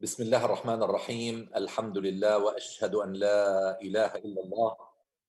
بسم الله الرحمن الرحيم. الحمد لله وأشهد أن لا إله إلا الله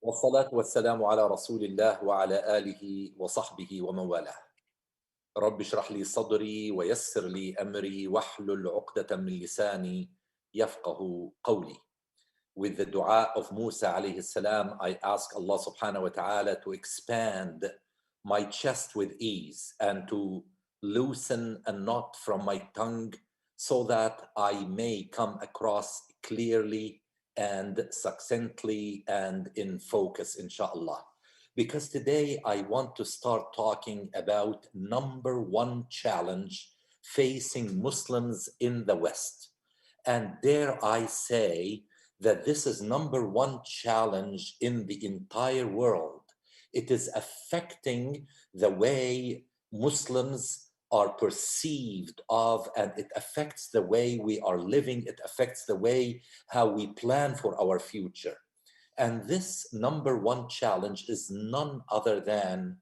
والصلاة والسلام على رسول الله وعلى آله وصحبه ومن والاه. رب اشرح لي صدري ويسر لي أمري واحلل عقدة من لساني يفقه قولي. With the dua of Musa alayhi salam, I ask Allah subhanahu wa ta'ala to expand my chest with ease and to loosen a knot from my tongue so that I may come across clearly and succinctly and in focus, inshallah. Because today I want to start talking about number one challenge facing Muslims in the West. And dare I say that this is number one challenge in the entire world. It is affecting the way Muslims are perceived of, and it affects the way we are living. It affects the way how we plan for our future. And this number one challenge is none other than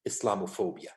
Islamophobia.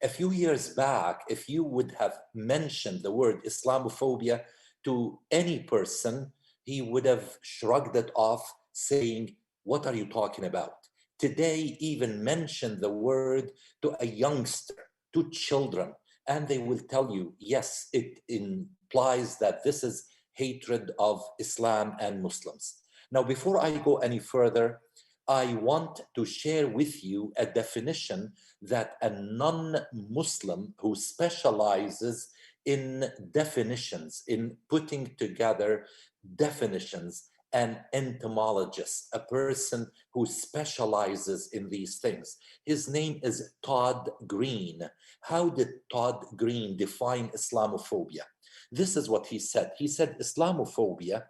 A few years back, if you would have mentioned the word Islamophobia to any person, he would have shrugged it off, saying, "What are you talking about?" Today, even mention the word to a youngster, to children, and they will tell you, yes, it implies that this is hatred of Islam and Muslims. Now, before I go any further, I want to share with you a definition that a non-Muslim who specializes in definitions, in putting together definitions, an entomologist, a person who specializes in these things. His name is Todd Green. How did Todd Green define Islamophobia? This is what he said. He said Islamophobia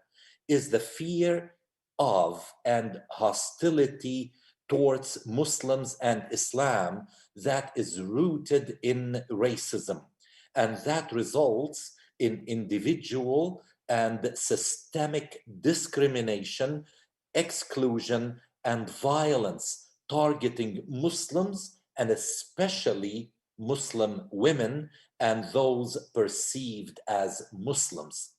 is the fear of and hostility towards Muslims and Islam that is rooted in racism, and that results in individual and systemic discrimination, exclusion, and violence targeting Muslims, and especially Muslim women and those perceived as Muslims.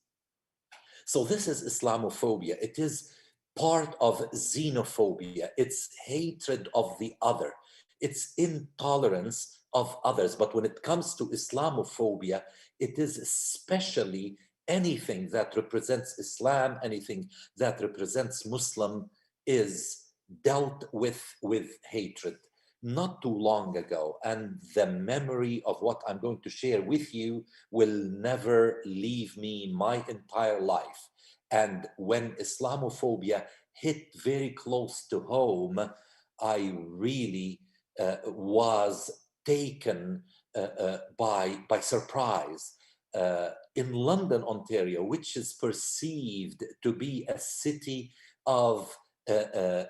So this is Islamophobia. It is part of xenophobia. It's hatred of the other. It's intolerance of others. But when it comes to Islamophobia, it is especially anything that represents Islam, anything that represents Muslim is dealt with hatred. Not too long ago, and the memory of what I'm going to share with you will never leave me my entire life. And when Islamophobia hit very close to home, I really was taken by surprise. In London, Ontario, which is perceived to be a city of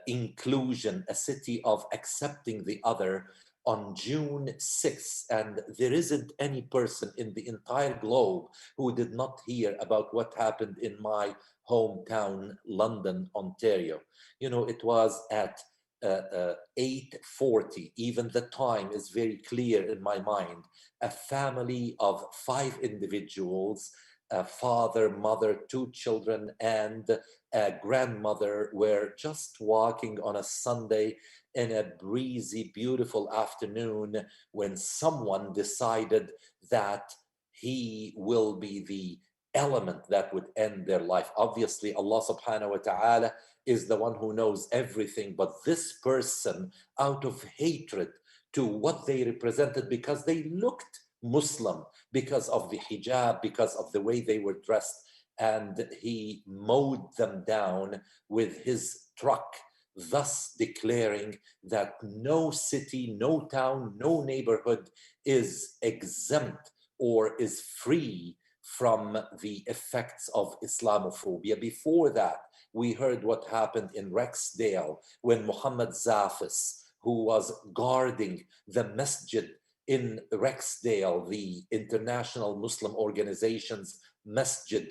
inclusion, a city of accepting the other, on June 6th, and there isn't any person in the entire globe who did not hear about what happened in my hometown, London, Ontario. You know, it was at 8:40, even the time is very clear in my mind. A family of 5 individuals, a father, mother, 2 children, and a grandmother, were just walking on a Sunday in a breezy, beautiful afternoon when someone decided that he will be the element that would end their life. Obviously, Allah subhanahu wa ta'ala is the one who knows everything, but this person, out of hatred to what they represented, because they looked Muslim, because of the hijab, because of the way they were dressed, and he mowed them down with his truck, thus declaring that no city, no town, no neighborhood is exempt or is free from the effects of Islamophobia. Before that, we heard what happened in Rexdale when Muhammad Zafis, who was guarding the masjid in Rexdale, the International Muslim Organization's masjid,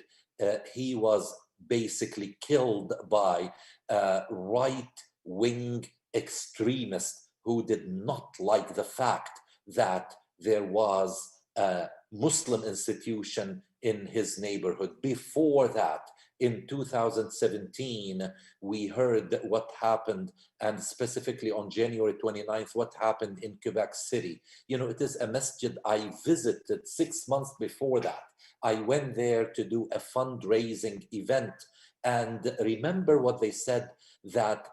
he was basically killed by right-wing extremists who did not like the fact that there was a Muslim institution in his neighborhood. Before that, in 2017, we heard what happened, and specifically on January 29th, what happened in Quebec City. You know, it is a masjid I visited 6 months before that. I went there to do a fundraising event, and remember what they said, that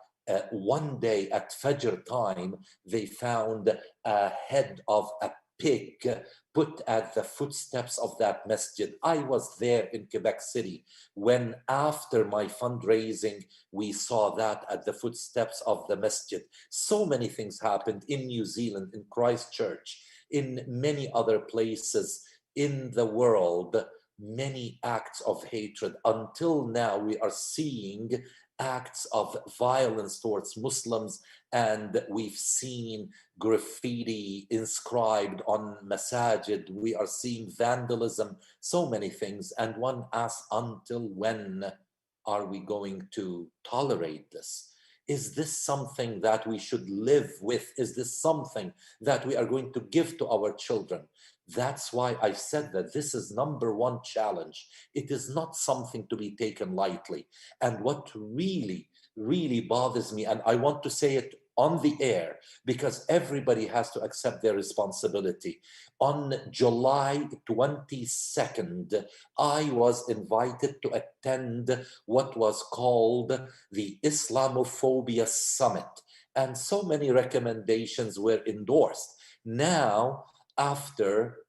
one day at Fajr time, they found a head of a pig put at the footsteps of that masjid. I was there in Quebec City when, after my fundraising, we saw that at the footsteps of the masjid. So many things happened in New Zealand, in Christchurch, in many other places in the world, many acts of hatred. Until now, we are seeing acts of violence towards Muslims, and we've seen graffiti inscribed on masajid. We are seeing vandalism, so many things. And one asks, until when are we going to tolerate this? Is this something that we should live with? Is this something that we are going to give to our children? That's why I said that this is #1 challenge. It is not something to be taken lightly. And what really, really bothers me, and I want to say it on the air because everybody has to accept their responsibility. On July 22nd, I was invited to attend what was called the Islamophobia Summit, and so many recommendations were endorsed. Now, after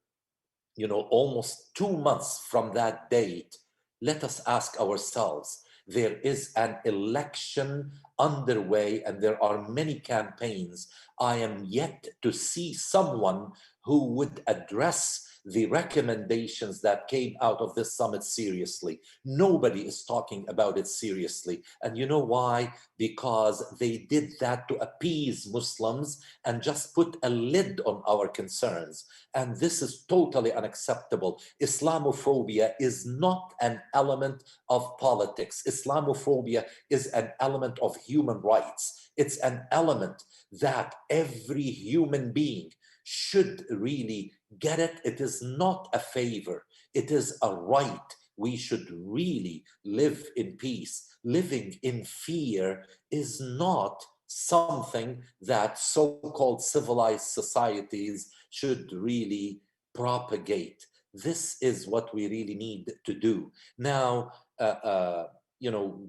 almost 2 months from that date, let us ask ourselves, there is an election underway and there are many campaigns. I am yet to see someone who would address the recommendations that came out of this summit seriously. Nobody is talking about it seriously. And you know why? Because they did that to appease Muslims and just put a lid on our concerns. And this is totally unacceptable. Islamophobia is not an element of politics. Islamophobia is an element of human rights. It's an element that every human being should really get it. It is not a favor. It is a right. We should really live in peace. Living in fear is not something that so-called civilized societies should really propagate. This is what we really need to do. Now,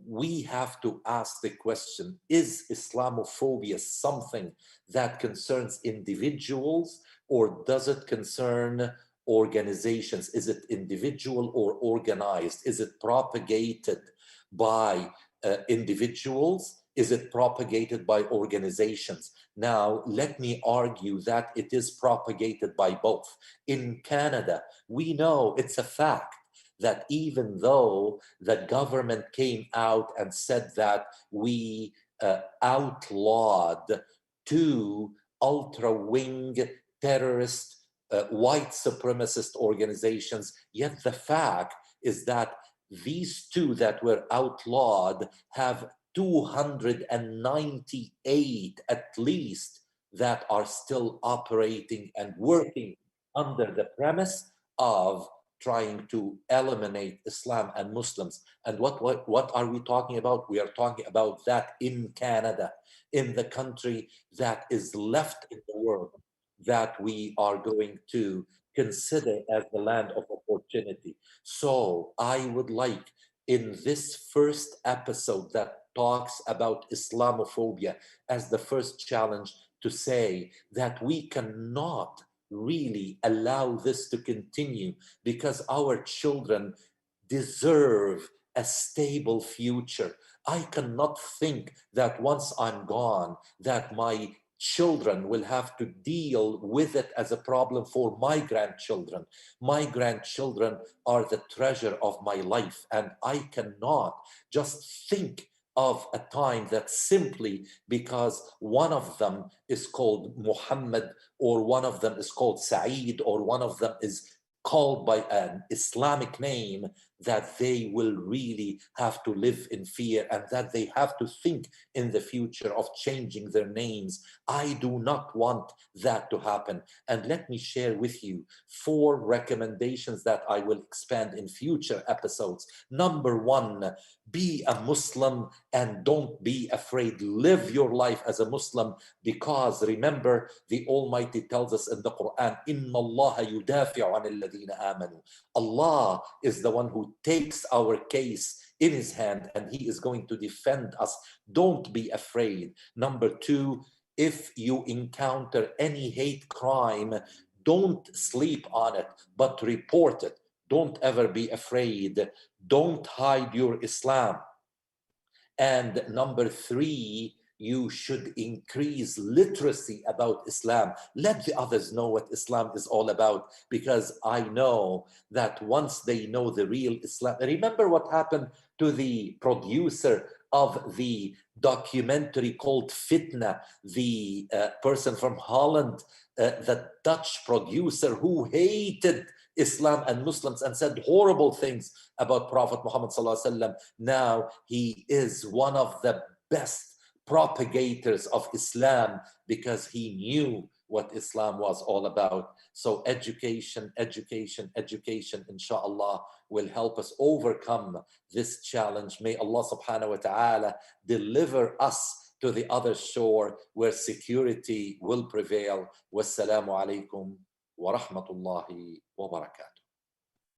we have to ask the question, is Islamophobia something that concerns individuals, or does it concern organizations? Is it individual or organized? Is it propagated by individuals? Is it propagated by organizations? Now, let me argue that it is propagated by both. In Canada, we know, it's a fact, that even though the government came out and said that we outlawed 2 ultra-wing terrorist white supremacist organizations, yet the fact is that these 2 that were outlawed have 298 at least that are still operating and working under the premise of trying to eliminate Islam and Muslims. And what are we talking about? We are talking about that in Canada, in the country that is left in the world that we are going to consider as the land of opportunity. So I would like, in this first episode that talks about Islamophobia as the first challenge, to say that we cannot really allow this to continue, because our children deserve a stable future. I cannot think that once I'm gone, that my children will have to deal with it as a problem for my grandchildren. My grandchildren are the treasure of my life, and I cannot just think of a time that simply because one of them is called Muhammad, or one of them is called Saeed, or one of them is called by an Islamic name, that they will really have to live in fear and that they have to think in the future of changing their names. I do not want that to happen. And let me share with you 4 recommendations that I will expand in future episodes. Number 1, be a Muslim and don't be afraid. Live your life as a Muslim, because remember, the Almighty tells us in the Quran, إِنَّ اللَّهَ يُدَافِعُ عَنِ الَّذِينَ آمَنُوا. Allah is the one who takes our case in his hand and he is going to defend us. Don't be afraid. Number 2, if you encounter any hate crime, don't sleep on it, but report it. Don't ever be afraid. Don't hide your Islam. And number 3, you should increase literacy about Islam. Let the others know what Islam is all about, because I know that once they know the real Islam, remember what happened to the producer of the documentary called Fitna, the person from Holland, the Dutch producer who hated Islam and Muslims and said horrible things about Prophet Muhammad sallallahu alaihi wasallam. Now he is one of the best propagators of Islam because he knew what Islam was all about. So education, education, education, inshallah, will help us overcome this challenge. May Allah subhanahu wa ta'ala deliver us to the other shore where security will prevail. Wassalamu alaikum wa rahmatullahi wa barakatuh.